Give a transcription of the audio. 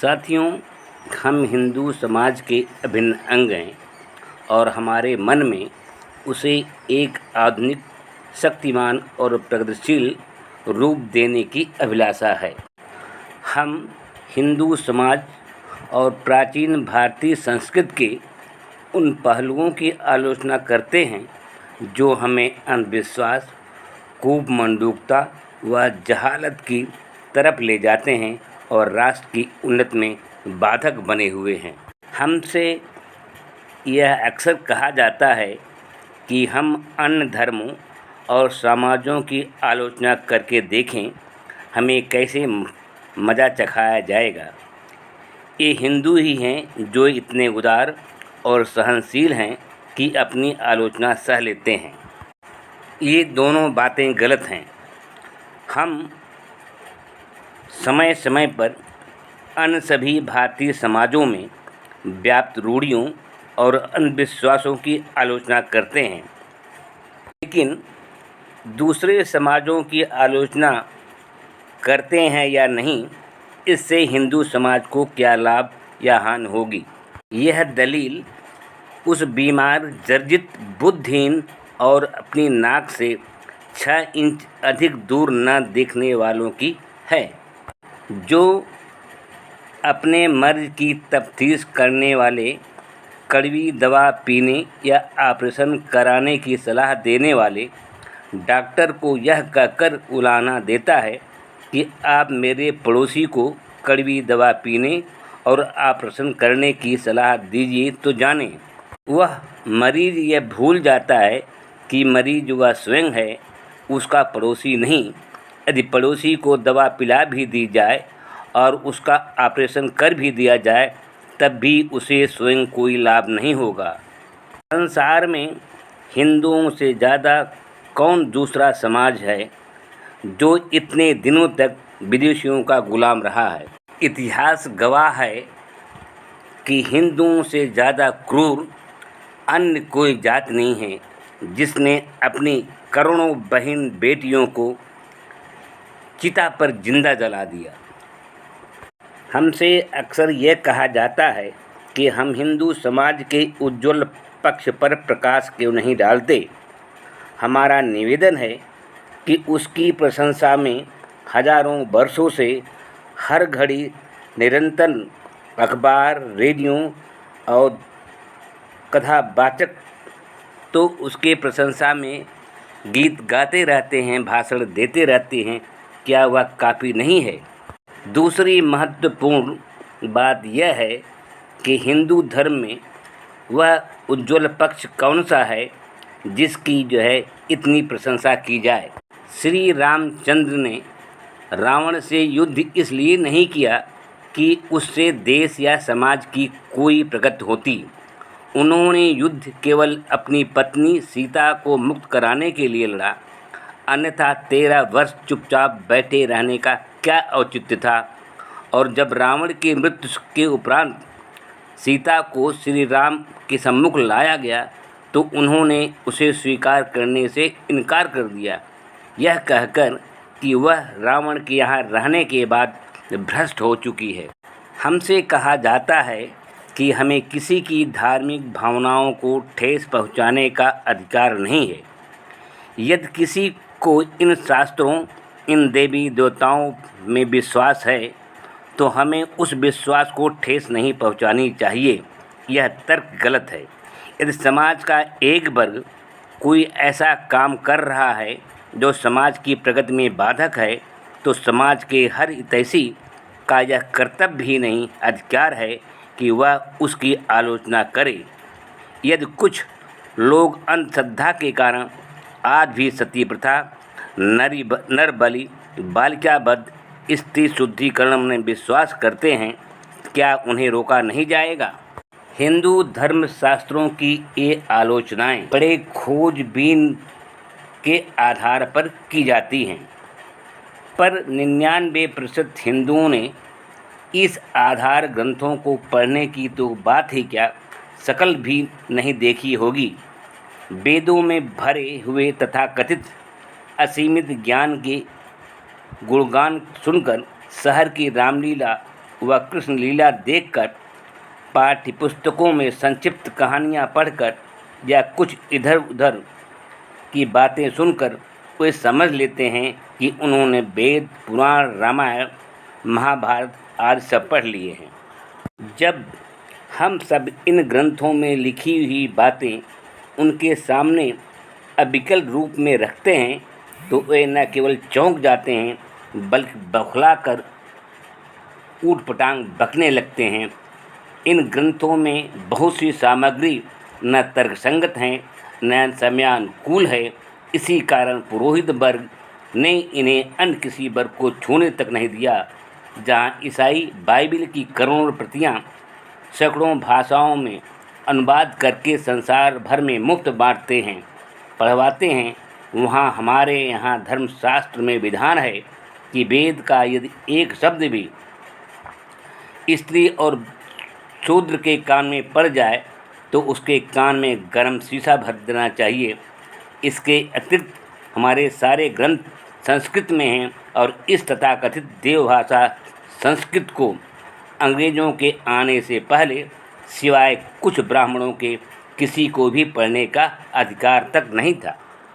साथियों, हम हिंदू समाज के अभिन्न अंग हैं और हमारे मन में उसे एक आधुनिक, शक्तिमान और प्रगतिशील रूप देने की अभिलाषा है। हम हिंदू समाज और प्राचीन भारतीय संस्कृति के उन पहलुओं की आलोचना करते हैं जो हमें अंधविश्वास, कूपमंडूकता व जहालत की तरफ ले जाते हैं और राष्ट्र की उन्नति में बाधक बने हुए हैं। हमसे यह अक्सर कहा जाता है कि हम अन्य धर्मों और समाजों की आलोचना करके देखें, हमें कैसे मज़ा चखाया जाएगा। ये हिंदू ही हैं जो इतने उदार और सहनशील हैं कि अपनी आलोचना सह लेते हैं। ये दोनों बातें गलत हैं। हम समय समय पर अन्य सभी भारतीय समाजों में व्याप्त रूढ़ियों और अंधविश्वासों की आलोचना करते हैं, लेकिन दूसरे समाजों की आलोचना करते हैं या नहीं, इससे हिंदू समाज को क्या लाभ या हानि होगी। यह दलील उस बीमार, जर्जित, बुद्धिहीन और अपनी नाक से 6 इंच अधिक दूर न देखने वालों की है, जो अपने मर्ज की तफ्तीश करने वाले, कड़वी दवा पीने या ऑपरेशन कराने की सलाह देने वाले डॉक्टर को यह कहकर उलाहना देता है कि आप मेरे पड़ोसी को कड़वी दवा पीने और ऑपरेशन करने की सलाह दीजिए तो जाने। वह मरीज यह भूल जाता है कि मरीज वह स्वयं है, उसका पड़ोसी नहीं। यदि पड़ोसी को दवा पिला भी दी जाए और उसका ऑपरेशन कर भी दिया जाए, तब भी उसे स्वयं कोई लाभ नहीं होगा। संसार में हिंदुओं से ज़्यादा कौन दूसरा समाज है जो इतने दिनों तक विदेशियों का गुलाम रहा है। इतिहास गवाह है कि हिंदुओं से ज़्यादा क्रूर अन्य कोई जात नहीं है जिसने अपनी करोड़ों बहन बेटियों को चिता पर जिंदा जला दिया। हमसे अक्सर यह कहा जाता है कि हम हिंदू समाज के उज्ज्वल पक्ष पर प्रकाश क्यों नहीं डालते। हमारा निवेदन है कि उसकी प्रशंसा में हजारों वर्षों से हर घड़ी निरंतर अखबार, रेडियो और कथावाचक तो उसके प्रशंसा में गीत गाते रहते हैं, भाषण देते रहते हैं। क्या वह काफ़ी नहीं है? दूसरी महत्वपूर्ण बात यह है कि हिंदू धर्म में वह उज्ज्वल पक्ष कौन सा है जिसकी इतनी प्रशंसा की जाए। श्री रामचंद्र ने रावण से युद्ध इसलिए नहीं किया कि उससे देश या समाज की कोई प्रगति होती। उन्होंने युद्ध केवल अपनी पत्नी सीता को मुक्त कराने के लिए लड़ा, अन्यथा 13 वर्ष चुपचाप बैठे रहने का क्या औचित्य था। और जब रावण की मृत्यु के उपरांत सीता को श्री राम के सम्मुख लाया गया तो उन्होंने उसे स्वीकार करने से इनकार कर दिया, यह कहकर कि वह रावण के यहाँ रहने के बाद भ्रष्ट हो चुकी है। हमसे कहा जाता है कि हमें किसी की धार्मिक भावनाओं को ठेस पहुँचाने का अधिकार नहीं है। यदि किसी को इन शास्त्रों, इन देवी देवताओं में विश्वास है तो हमें उस विश्वास को ठेस नहीं पहुंचानी चाहिए। यह तर्क गलत है। यदि समाज का एक वर्ग कोई ऐसा काम कर रहा है जो समाज की प्रगति में बाधक है, तो समाज के हर हितैषी का यह कर्तव्य ही नहीं, अधिकार है कि वह उसकी आलोचना करे। यदि कुछ लोग अंधश्रद्धा के कारण आज भी सती प्रथा, नर बलि, बालिका वध, स्त्री शुद्धिकरण में विश्वास करते हैं, क्या उन्हें रोका नहीं जाएगा? हिंदू धर्म शास्त्रों की ये आलोचनाएं बड़े खोजबीन के आधार पर की जाती हैं, पर 99% हिंदुओं ने इस आधार ग्रंथों को पढ़ने की तो बात ही क्या, शकल भी नहीं देखी होगी। वेदों में भरे हुए तथा कथित असीमित ज्ञान के गुणगान सुनकर शहर की रामलीला व कृष्ण लीला देखकर, पाठ्य पुस्तकों में संक्षिप्त कहानियाँ पढ़कर या कुछ इधर उधर की बातें सुनकर वे समझ लेते हैं कि उन्होंने वेद, पुराण, रामायण, महाभारत आदि सब पढ़ लिए हैं। जब हम सब इन ग्रंथों में लिखी हुई बातें उनके सामने अविकल रूप में रखते हैं तो वे न केवल चौंक जाते हैं बल्कि बौखला कर ऊट-पटांग बकने लगते हैं। इन ग्रंथों में बहुत सी सामग्री न तर्कसंगत हैं न समयानुकूल है। इसी कारण पुरोहित वर्ग ने इन्हें अन्य किसी वर्ग को छूने तक नहीं दिया। जहाँ ईसाई बाइबिल की करोड़ों प्रतियाँ सैकड़ों भाषाओं में अनुवाद करके संसार भर में मुफ्त बांटते हैं, पढ़वाते हैं, वहाँ हमारे यहाँ धर्मशास्त्र में विधान है कि वेद का यदि एक शब्द भी स्त्री और शूद्र के कान में पड़ जाए तो उसके कान में गर्म शीशा भर देना चाहिए। इसके अतिरिक्त हमारे सारे ग्रंथ संस्कृत में हैं और इस तथाकथित देवभाषा संस्कृत को अंग्रेज़ों के आने से पहले सिवाय कुछ ब्राह्मणों के किसी को भी पढ़ने का अधिकार तक नहीं था।